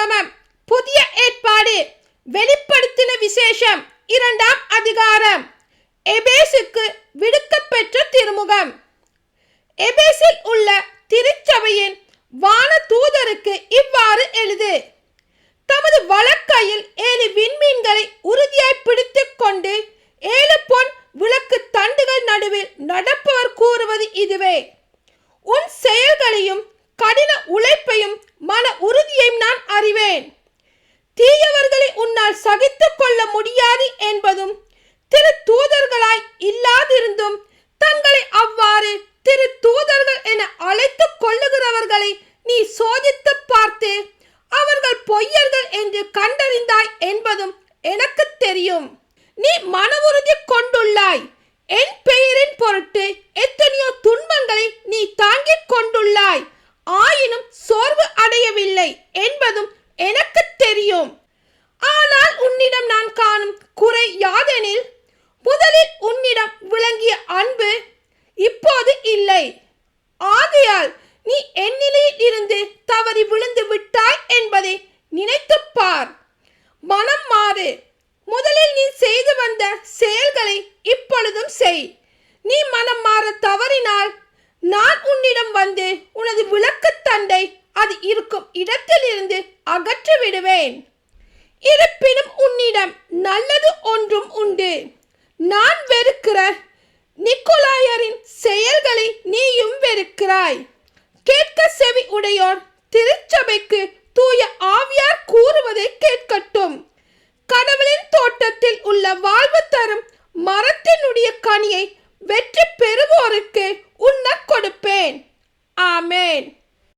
ஆகமம் புதிய ஏற்பாடு வெளிப்படுத்தின விசேஷம் 2ஆம் அதிகாரம். எபேசுக்கு விடுக்கப்பெற்ற திருமுகம். எபேசில் உள்ள திருச்சபையின் வான தூதருக்கு இவ்வாறு எழுது. தமது வலக்கையில் 7 விண்மீன்களை உறுதியாய் பிடித்துக் கொண்டு 7 பொன் விளக்கு தண்டுகள் நடுவில் நடப்பவர் கூறுவது இதுவே: உன் செயல்களையும் கடின உழைப்பையும் மன உறுதியையும் நான் அறிவேன். தீயவர்களை உன்னால் சகித்துக் கொள்ள முடியாது என்பதும், திரு தூதர்களாய் இல்லாதிருந்தும் தங்களை அவ்வாறு திரு தூதர்கள் என அழைத்துக் கொள்ளுகிறவர்களை நீ சோதித்து பார்த்து அவர்கள் பொய்யர்கள் என்று கண்டறிந்தாய் என்பதும் எனக்கு தெரியும். நீ மன உறுதி கொண்டுள்ளாய். என் பெயரின் பொருட்டு எத்தனையோ துன்பங்களை நீ தாங்கிக் கொண்டுள்ளாய். ஆயினும் சோர்வு அடையவில்லை என்பதும் எனக்கு தெரியும். ஆனால் உன்னிடம் நான் காணும் குறை யாதெனில், முதலில் உன்னிடம் விளங்கிய அன்பு இப்போது இல்லை. ஆகையால் நீ என்னிலையில் இருந்து தவறி விழுந்து விட்டாய் என்பதை நினைத்துப் பார். மனம் மாறு. முதலில் நீ செய்து வந்த செயல்களை இப்பொழுதும் செய். நீ மனம் மாற தவறினால் நான் உன்னிடம் வந்து உனது விளக்கு தண்டை அது இருக்கும் இடத்தில் இருந்து அகற்றி விடுவேன். இருப்பினும் உன்னிடம் நல்லது ஒன்றும் உண்டு. நான் வெறுக்கிற நிக்கோலாயரின் செயல்களை நீயும் வெறுக்கிறாய். கேட்க செவி உடையோர் திருச்சபைக்கு தூய ஆவியார் கூறுவதை கேட்கட்டும். கடவுளின் தோட்டத்தில் உள்ள வாழ்வு தரும் மரத்தினுடைய கனியை வெற்றி பெறுவோருக்கு உண்ண கொடுப்பேன். ஆமென்.